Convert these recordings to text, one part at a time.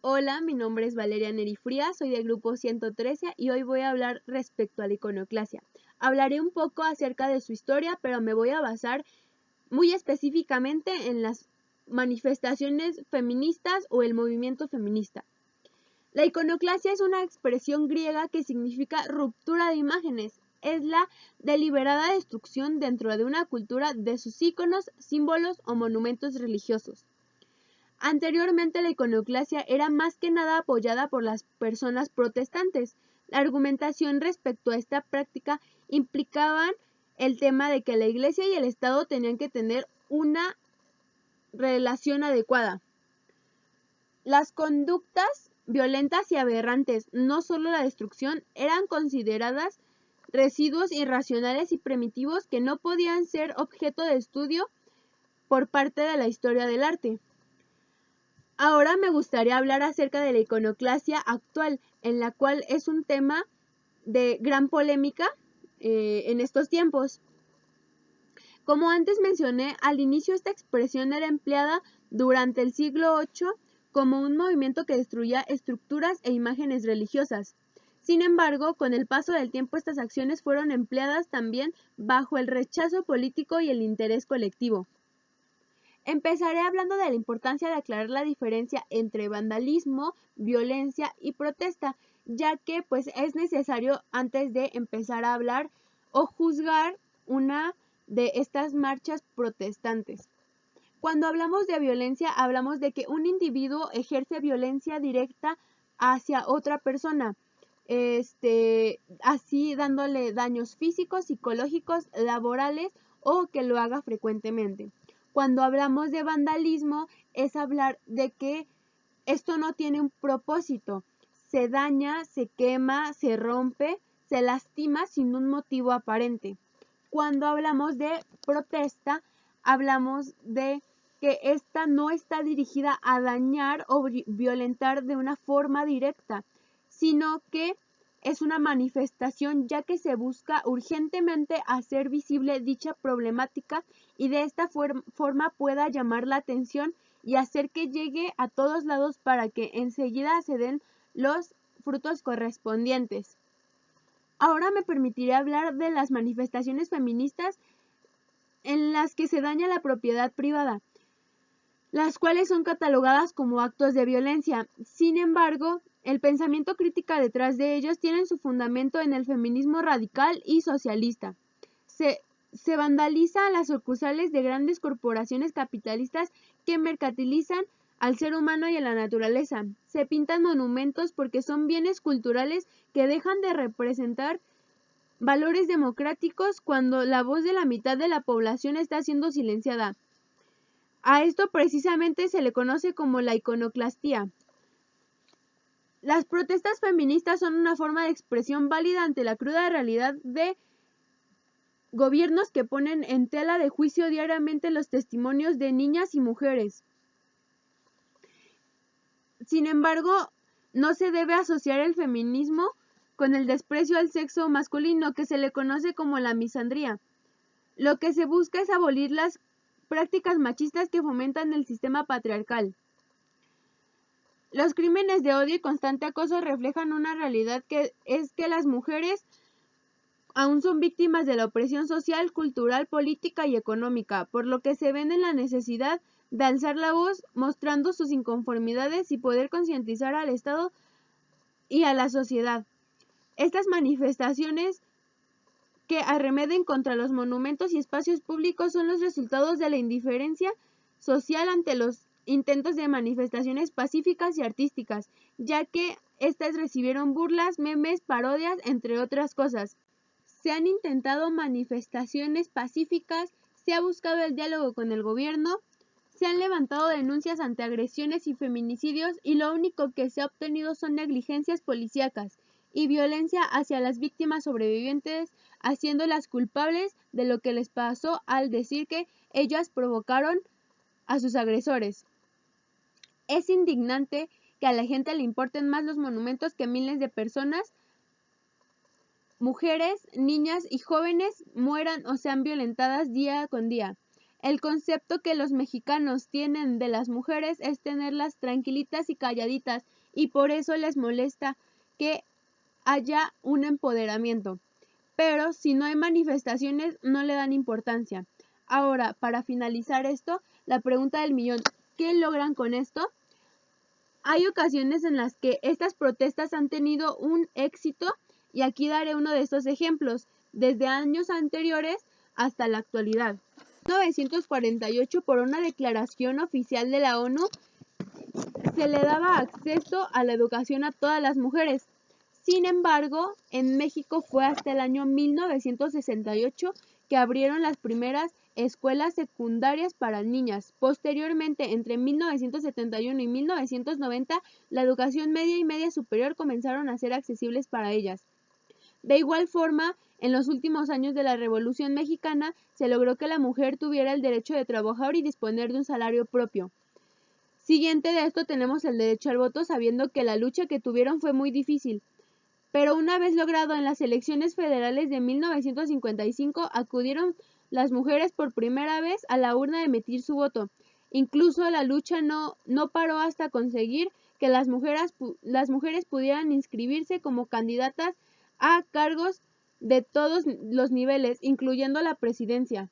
Hola, mi nombre es Valeria Neri Frías, soy del grupo 113 y hoy voy a hablar respecto a la iconoclasia. Hablaré un poco acerca de su historia, pero me voy a basar muy específicamente en las manifestaciones feministas o el movimiento feminista. La iconoclasia es una expresión griega que significa ruptura de imágenes. Es la deliberada destrucción dentro de una cultura de sus íconos, símbolos o monumentos religiosos. Anteriormente la iconoclasia era más que nada apoyada por las personas protestantes. La argumentación respecto a esta práctica implicaban el tema de que la Iglesia y el Estado tenían que tener una relación adecuada. Las conductas violentas y aberrantes, no solo la destrucción, eran consideradas residuos irracionales y primitivos que no podían ser objeto de estudio por parte de la historia del arte. Ahora me gustaría hablar acerca de la iconoclasia actual, en la cual es un tema de gran polémica en estos tiempos. Como antes mencioné, al inicio esta expresión era empleada durante el siglo VIII como un movimiento que destruía estructuras e imágenes religiosas. Sin embargo, con el paso del tiempo estas acciones fueron empleadas también bajo el rechazo político y el interés colectivo. Empezaré hablando de la importancia de aclarar la diferencia entre vandalismo, violencia y protesta, ya que pues es necesario antes de empezar a hablar o juzgar una de estas marchas protestantes. Cuando hablamos de violencia, hablamos de que un individuo ejerce violencia directa hacia otra persona, así dándole daños físicos, psicológicos, laborales o que lo haga frecuentemente. Cuando hablamos de vandalismo, es hablar de que esto no tiene un propósito. Se daña, se quema, se rompe, se lastima sin un motivo aparente. Cuando hablamos de protesta, hablamos de que esta no está dirigida a dañar o violentar de una forma directa, sino que es una manifestación ya que se busca urgentemente hacer visible dicha problemática y de esta forma pueda llamar la atención y hacer que llegue a todos lados para que enseguida se den los frutos correspondientes. Ahora me permitiré hablar de las manifestaciones feministas en las que se daña la propiedad privada, las cuales son catalogadas como actos de violencia. Sin embargo, el pensamiento crítico detrás de ellos tiene su fundamento en el feminismo radical y socialista. Se vandaliza a las sucursales de grandes corporaciones capitalistas que mercantilizan al ser humano y a la naturaleza. Se pintan monumentos porque son bienes culturales que dejan de representar valores democráticos cuando la voz de la mitad de la población está siendo silenciada. A esto precisamente se le conoce como la iconoclastía. Las protestas feministas son una forma de expresión válida ante la cruda realidad de gobiernos que ponen en tela de juicio diariamente los testimonios de niñas y mujeres. Sin embargo, no se debe asociar el feminismo con el desprecio al sexo masculino, que se le conoce como la misandría. Lo que se busca es abolir las prácticas machistas que fomentan el sistema patriarcal. Los crímenes de odio y constante acoso reflejan una realidad que es que las mujeres aún son víctimas de la opresión social, cultural, política y económica, por lo que se ven en la necesidad de alzar la voz mostrando sus inconformidades y poder concientizar al Estado y a la sociedad. Estas manifestaciones que arremeden contra los monumentos y espacios públicos son los resultados de la indiferencia social ante los intentos de manifestaciones pacíficas y artísticas, ya que estas recibieron burlas, memes, parodias, entre otras cosas. Se han intentado manifestaciones pacíficas, se ha buscado el diálogo con el gobierno, se han levantado denuncias ante agresiones y feminicidios y lo único que se ha obtenido son negligencias policíacas y violencia hacia las víctimas sobrevivientes, haciéndolas culpables de lo que les pasó al decir que ellas provocaron a sus agresores. Es indignante que a la gente le importen más los monumentos que miles de personas, mujeres, niñas y jóvenes mueran o sean violentadas día con día. El concepto que los mexicanos tienen de las mujeres es tenerlas tranquilitas y calladitas, y por eso les molesta que haya un empoderamiento. Pero si no hay manifestaciones, no le dan importancia. Ahora, para finalizar esto, la pregunta del millón, ¿qué logran con esto? Hay ocasiones en las que estas protestas han tenido un éxito, y aquí daré uno de estos ejemplos, desde años anteriores hasta la actualidad. En 1948, por una declaración oficial de la ONU, se le daba acceso a la educación a todas las mujeres. Sin embargo, en México fue hasta el año 1968 que abrieron las primeras escuelas secundarias para niñas. Posteriormente, entre 1971 y 1990, la educación media y media superior comenzaron a ser accesibles para ellas. De igual forma, en los últimos años de la Revolución Mexicana, se logró que la mujer tuviera el derecho de trabajar y disponer de un salario propio. Siguiente de esto tenemos el derecho al voto, sabiendo que la lucha que tuvieron fue muy difícil. Pero una vez logrado en las elecciones federales de 1955, acudieron las mujeres por primera vez a la urna a emitir su voto. Incluso la lucha no paró hasta conseguir que las mujeres pudieran inscribirse como candidatas a cargos de todos los niveles, incluyendo la presidencia.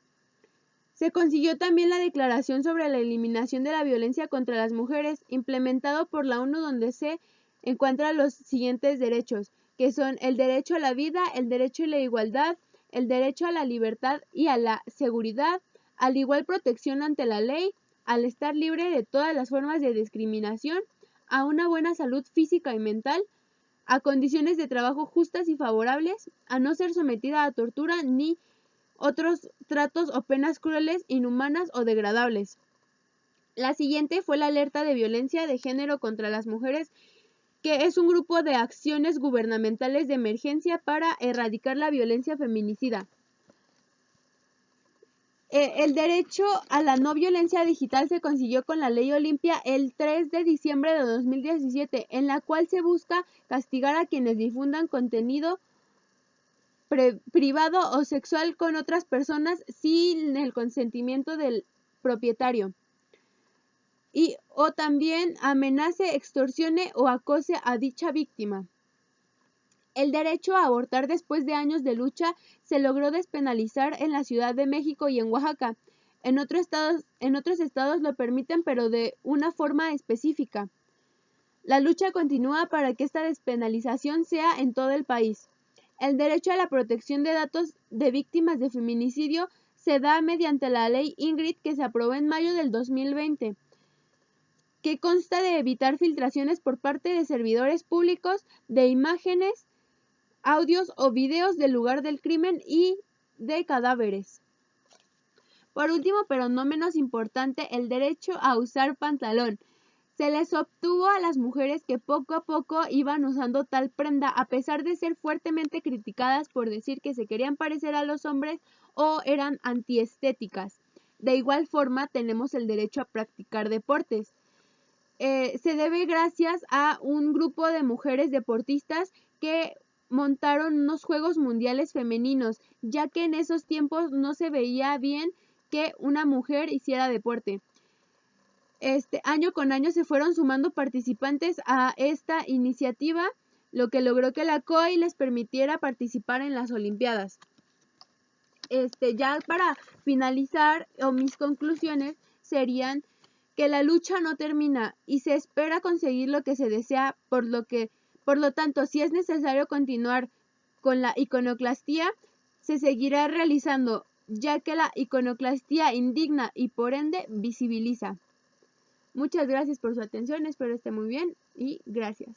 Se consiguió también la Declaración sobre la Eliminación de la Violencia contra las Mujeres, implementado por la ONU, donde se encuentran los siguientes derechos, que son el derecho a la vida, el derecho a la igualdad, el derecho a la libertad y a la seguridad, a la igual protección ante la ley, al estar libre de todas las formas de discriminación, a una buena salud física y mental, a condiciones de trabajo justas y favorables, a no ser sometida a tortura ni otros tratos o penas crueles, inhumanas o degradables. La siguiente fue la alerta de violencia de género contra las mujeres, que es un grupo de acciones gubernamentales de emergencia para erradicar la violencia feminicida. El derecho a la no violencia digital se consiguió con la Ley Olimpia el 3 de diciembre de 2017, en la cual se busca castigar a quienes difundan contenido privado o sexual con otras personas sin el consentimiento del propietario, o también amenace, extorsione o acose a dicha víctima. El derecho a abortar después de años de lucha se logró despenalizar en la Ciudad de México y en Oaxaca. En otros estados lo permiten, pero de una forma específica. La lucha continúa para que esta despenalización sea en todo el país. El derecho a la protección de datos de víctimas de feminicidio se da mediante la ley Ingrid, que se aprobó en mayo del 2020, que consta de evitar filtraciones por parte de servidores públicos de imágenes, audios o videos del lugar del crimen y de cadáveres. Por último, pero no menos importante, el derecho a usar pantalón. Se les obtuvo a las mujeres que poco a poco iban usando tal prenda, a pesar de ser fuertemente criticadas por decir que se querían parecer a los hombres o eran antiestéticas. De igual forma, tenemos el derecho a practicar deportes. Se debe gracias a un grupo de mujeres deportistas que montaron unos Juegos Mundiales Femeninos, ya que en esos tiempos no se veía bien que una mujer hiciera deporte. Año con año se fueron sumando participantes a esta iniciativa, lo que logró que la COI les permitiera participar en las Olimpiadas. Ya para finalizar, mis conclusiones serían que la lucha no termina y se espera conseguir lo que se desea, por lo tanto, si es necesario continuar con la iconoclastía, se seguirá realizando, ya que la iconoclastía indigna y por ende visibiliza. Muchas gracias por su atención, espero esté muy bien y gracias.